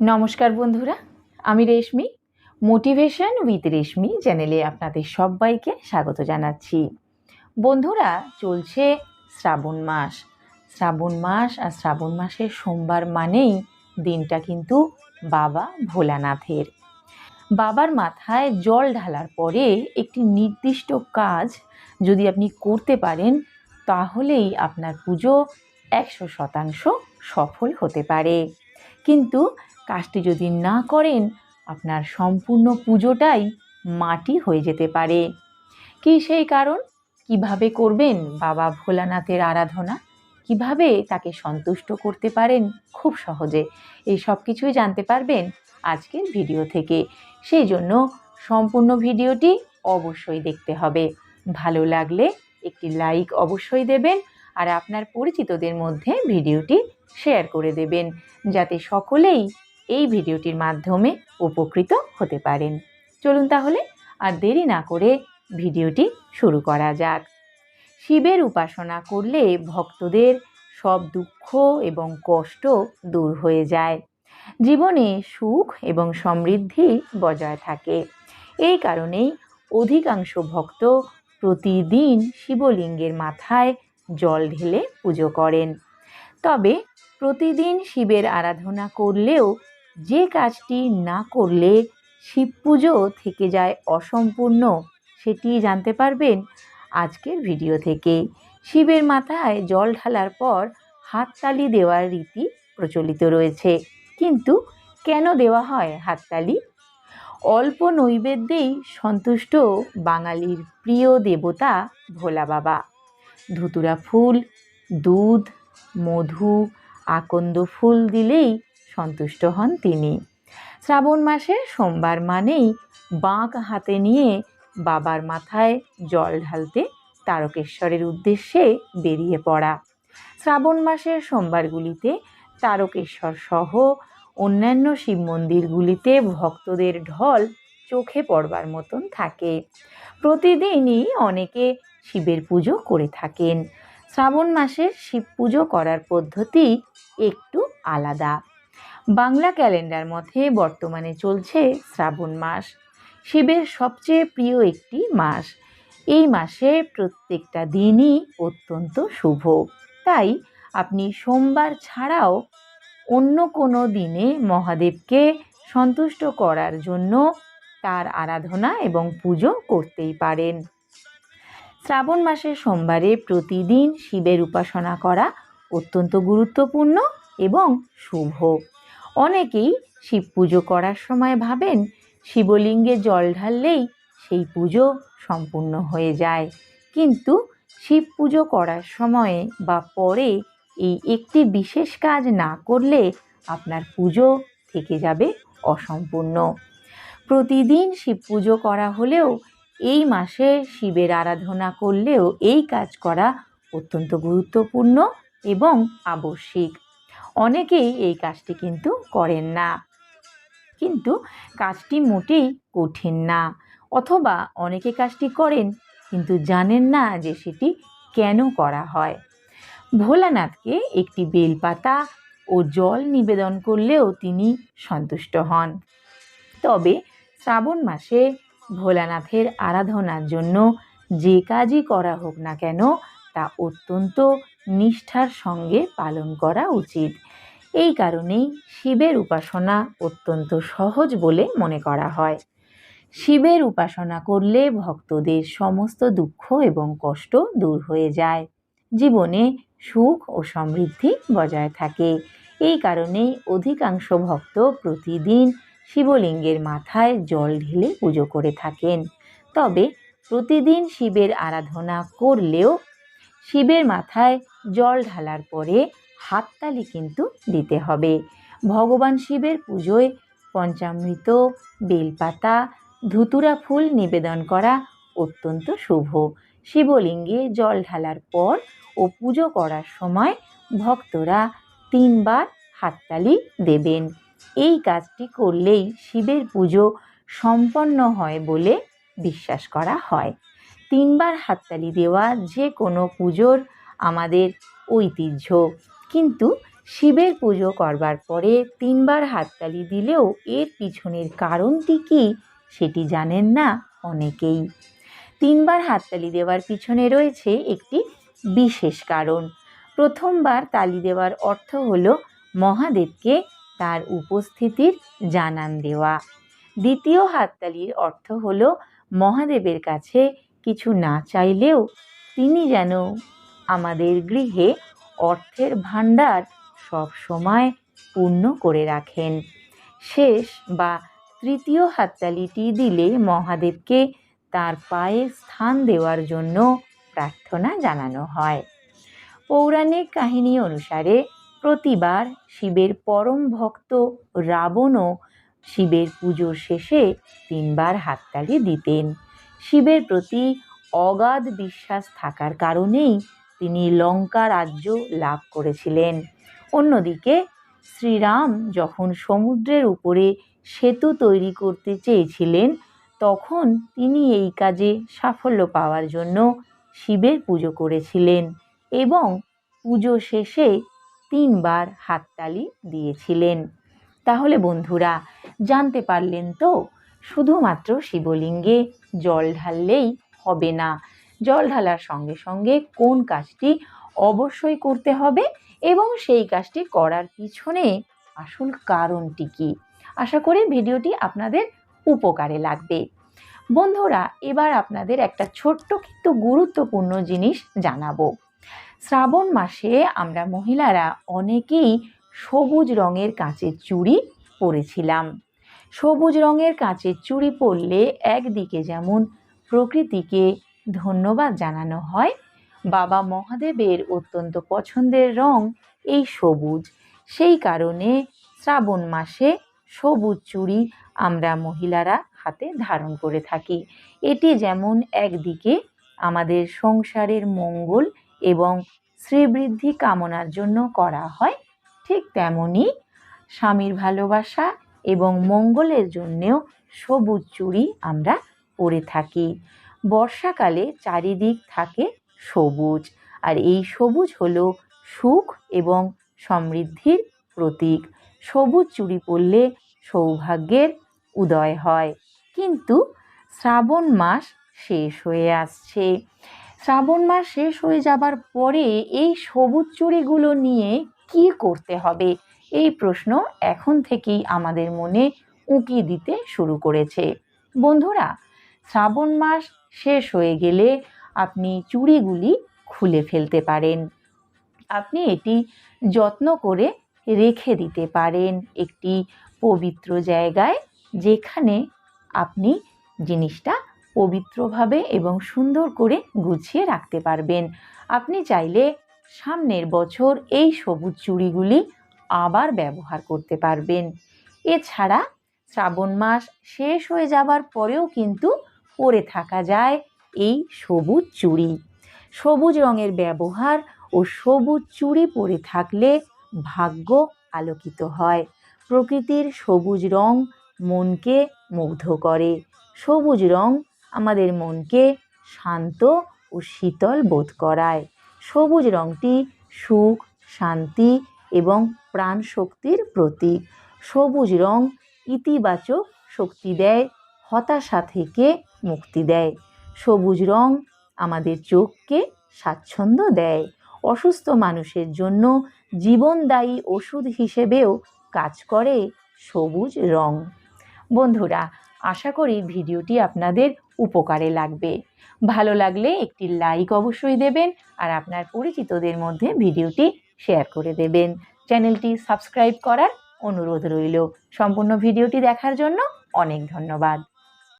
নমস্কার বন্ধুরা, আমি রেশমি। মোটিভেশন উইথ রেশমি চ্যানেলে আপনাদের সবাইকে স্বাগত জানাচ্ছি। বন্ধুরা, চলছে শ্রাবণ মাস। আর শ্রাবণ মাসের সোমবার মানেই দিনটা কিন্তু বাবা ভোলানাথের। বাবার মাথায় জল ঢালার পরে একটি নির্দিষ্ট কাজ যদি আপনি করতে পারেন, তাহলেই আপনার পুজো 100% সফল হতে পারে। কিন্তু কাজটি যদি না করেন, আপনার সম্পূর্ণ পুজোটাই মাটি হয়ে যেতে পারে। কী সেই কারণ? কিভাবে করবেন বাবা ভোলানাথের আরাধনা? কিভাবে তাকে সন্তুষ্ট করতে পারেন খুব সহজে? এই সব কিছুই জানতে পারবেন আজকের ভিডিও থেকে। সেই জন্য সম্পূর্ণ ভিডিওটি অবশ্যই দেখতে হবে। ভালো লাগলে একটি লাইক অবশ্যই দেবেন, আর আপনার পরিচিতদের মধ্যে ভিডিওটি শেয়ার করে দেবেন, যাতে সকলেই এই ভিডিওটির মাধ্যমে উপকৃত হতে পারেন। চলুন তাহলে আর দেরি না করে ভিডিওটি শুরু করা যাক। শিবের উপাসনা করলে ভক্তদের সব দুঃখ এবং কষ্ট দূর হয়ে যায়। জীবনে সুখ এবং সমৃদ্ধি বজায় থাকে। এই কারণেই অধিকাংশ ভক্ত প্রতিদিন শিবলিঙ্গের মাথায় জল ঢেলে পুজো করেন। তবে প্রতিদিন শিবের আরাধনা করলেও যে কাজটি না করলে শিব পুজো থেকে যায় অসম্পূর্ণ, সেটি জানতে পারবেন আজকের ভিডিও থেকে। শিবের মাথায় জল ঢালার পর হাততালি দেওয়ার রীতি প্রচলিত রয়েছে। কিন্তু কেন দেওয়া হয় হাততালি? অল্প নৈবেদ্যেই সন্তুষ্ট বাঙালির প্রিয় দেবতা ভোলা বাবা। ধুতুরা ফুল, দুধ, মধু, আকন্দ ফুল দিলেই সন্তুষ্ট হন তিনি। শ্রাবণ মাসের সোমবার মানেই বাঁক হাতে নিয়ে বাবার মাথায় জল ঢালতে তারকেশ্বরের উদ্দেশ্যে বেরিয়ে পড়া। শ্রাবণ মাসের সোমবারগুলিতে তারকেশ্বর সহ অন্যান্য শিব মন্দিরগুলিতে ভক্তদের ঢল চোখে পড়বার মতন থাকে। প্রতিদিনই অনেকে শিবের পুজো করে থাকেন। শ্রাবণ মাসের শিব পুজো করার পদ্ধতি একটু আলাদা। বাংলা ক্যালেন্ডার মতে বর্তমানে চলছে শ্রাবণ মাস, শিবের সবচেয়ে প্রিয় একটি মাস। এই মাসে প্রত্যেকটা দিনই অত্যন্ত শুভ। তাই আপনি সোমবার ছাড়াও অন্য কোনো দিনে মহাদেবকে সন্তুষ্ট করার জন্য তার আরাধনা এবং পুজো করতেই পারেন। শ্রাবণ মাসের সোমবারে প্রতিদিন শিবের উপাসনা করা অত্যন্ত গুরুত্বপূর্ণ এবং শুভ। অনেকেই শিব পুজো করার সময় ভাবেন শিবলিঙ্গে জল ঢাললেই সেই পুজো সম্পূর্ণ হয়ে যায়। কিন্তু শিব পুজো করার সময়ে বা পরে এই একটি বিশেষ কাজ না করলে আপনার পুজো থেকে যাবে অসম্পূর্ণ। প্রতিদিন শিব পুজো করা হলেও এই মাসে শিবের আরাধনা করলেও এই কাজ করা অত্যন্ত গুরুত্বপূর্ণ এবং আবশ্যিক। অনেকেই এই কাজটি কিন্তু করেন না, কিন্তু কাজটি মোটেই কঠিন না। অথবা অনেকে কাজটি করেন কিন্তু জানেন না যে সেটি কেন করা হয়। ভোলানাথকে একটি বেলপাতা ও জল নিবেদন করলেও তিনি সন্তুষ্ট হন। তবে শ্রাবণ মাসে ভোলানাথের আরাধনার জন্য যে কাজই করা হোক না কেন, তা অত্যন্ত নিষ্ঠার সঙ্গে পালন করা উচিত। এই কারণেই শিবের উপাসনা অত্যন্ত সহজ বলে মনে করা হয়। শিবের উপাসনা করলে ভক্তদের সমস্ত দুঃখ এবং কষ্ট দূর হয়ে যায়। জীবনে সুখ ও সমৃদ্ধি বজায় থাকে। এই কারণেই অধিকাংশ ভক্ত প্রতিদিন শিবলিঙ্গের মাথায় জল ঢেলে পুজো করে থাকেন। তবে প্রতিদিন শিবের আরাধনা করলেও শিবের মাথায় জল ঢালার পরে হাততালি কিন্তু দিতে হবে। ভগবান শিবের পুজোয় পঞ্চামৃত, বেলপাতা, ধুতুরা ফুল নিবেদন করা অত্যন্ত শুভ। শিবলিঙ্গে জল ঢালার পর ও পুজো করার সময় ভক্তরা 3 বার হাততালি দেবেন। এই কাজটি করলেই শিবের পুজো সম্পন্ন হয় বলে বিশ্বাস করা হয়। 3 বার হাততালি দেওয়া যে কোনো পুজোর আমাদের ঐতিহ্য। কিন্তু শিবের পুজো করবার পরে 3 বার হাততালি দিলেও এর পিছনের কারণটি কি সেটি জানেন না অনেকেই। 3 বার হাততালি দেওয়ার পিছনে রয়েছে একটি বিশেষ কারণ। প্রথমবার তালি দেওয়ার অর্থ হলো মহাদেবকে তার উপস্থিতির জানান দেওয়া। দ্বিতীয় হাততালির অর্থ হলো মহাদেবের কাছে কিছু না চাইলেও তিনি যেন আমাদের গৃহে অর্থের ভাণ্ডার সব সময় পূর্ণ করে রাখেন। শেষ বা তৃতীয় হাততালিটি দিলে মহাদেবকে তার পায়ে স্থান দেওয়ার জন্য প্রার্থনা জানানো হয়। পৌরাণিক কাহিনী অনুসারে প্রতিবার শিবের পরম ভক্ত রাবণও শিবের পুজোর শেষে 3 বার হাততালি দিতেন। শিবের প্রতি অগাধ বিশ্বাস থাকার কারণেই তিনি লঙ্কা রাজ্য লাভ করেছিলেন। অন্যদিকে শ্রীরাম যখন সমুদ্রের উপরে সেতু তৈরি করতে চেয়েছিলেন, তখন তিনি এই কাজে সাফল্য পাওয়ার জন্য শিবের পুজো করেছিলেন এবং পুজো শেষে 3 বার হাততালি দিয়েছিলেন। তাহলে বন্ধুরা, জানতে পারলেন তো, শুধুমাত্র শিবলিঙ্গে জল ঢাললেই হবে না। জল ঢালার সঙ্গে সঙ্গে কোন কাজটি অবশ্যই করতে হবে এবং সেই কাজটি করার পিছনে আসল কারণটি কী। আশা করি ভিডিওটি আপনাদের উপকারে লাগবে। বন্ধুরা, এবার আপনাদের একটা ছোট্ট কিন্তু গুরুত্বপূর্ণ জিনিস জানাবো। শ্রাবণ মাসে আমরা মহিলারা অনেকেই সবুজ রঙের কাঁচের চুড়ি পরেছিলাম। সবুজ রঙের কাঁচের চুড়ি পরলে একদিকে যেমন প্রকৃতিকে ধন্যবাদ জানানো হয়, বাবা মহাদেবের অত্যন্ত পছন্দের রং এই সবুজ। সেই কারণে শ্রাবণ মাসে সবুজ চুড়ি আমরা মহিলারা হাতে ধারণ করে থাকি। এটি যেমন একদিকে আমাদের সংসারের মঙ্গল এবং শ্রীবৃদ্ধি কামনার জন্য করা হয়, ঠিক তেমনি স্বামীর ভালোবাসা এবং মঙ্গলের জন্যেও সবুজ চুড়ি আমরা পরে থাকি। বর্ষাকালে চারিদিক থাকে সবুজ, আর এই সবুজ হলো সুখ এবং সমৃদ্ধির প্রতীক। সবুজ চুড়ি পরলে সৌভাগ্যের উদয় হয়। কিন্তু শ্রাবণ মাস শেষ হয়ে আসছে। শ্রাবণ মাস শেষ হয়ে যাবার পরে এই সবুজ চুড়িগুলো নিয়ে কি করতে হবে, এই প্রশ্ন এখন থেকেই আমাদের মনে উঁকি দিতে শুরু করেছে। বন্ধুরা, শ্রাবণ মাস শেষ হয়ে গেলে আপনি চুড়িগুলি খুলে ফেলতে পারেন। আপনি এটি যত্ন করে রেখে দিতে পারেন একটি পবিত্র জায়গায়, যেখানে আপনি জিনিসটা পবিত্রভাবে এবং সুন্দর করে গুছিয়ে রাখতে পারবেন। আপনি চাইলে সামনের বছর এই সবুজ চুড়িগুলি আবার ব্যবহার করতে পারবেন। এছাড়া শ্রাবণ মাস শেষ হয়ে যাবার পরেও কিন্তু পরে থাকা যায় এই সবুজ চুড়ি। সবুজ রঙের ব্যবহার ও সবুজ চুড়ি পরে থাকলে ভাগ্য আলোকিত হয়। প্রকৃতির সবুজ রং মনকে মুগ্ধ করে। সবুজ রং আমাদের মনকে শান্ত ও শীতল বোধ করায়। সবুজ রংটি সুখ, শান্তি এবং প্রাণ শক্তির প্রতীক। সবুজ রং ইতিবাচক শক্তি দেয়, হতাশা থেকে মুক্তি দেয়। সবুজ রং আমাদের চোখকে স্বাচ্ছন্দ্য দেয়। অসুস্থ মানুষের জন্য জীবনদায়ী ওষুধ হিসেবেও কাজ করে সবুজ রং। বন্ধুরা, আশা করি ভিডিওটি আপনাদের উপকারে লাগবে। ভালো লাগলে একটি লাইক অবশ্যই দেবেন আর আপনার পরিচিতদের মধ্যে ভিডিওটি শেয়ার করে দেবেন। চ্যানেলটি সাবস্ক্রাইব করার অনুরোধ রইল। সম্পূর্ণ ভিডিওটি দেখার জন্য অনেক ধন্যবাদ।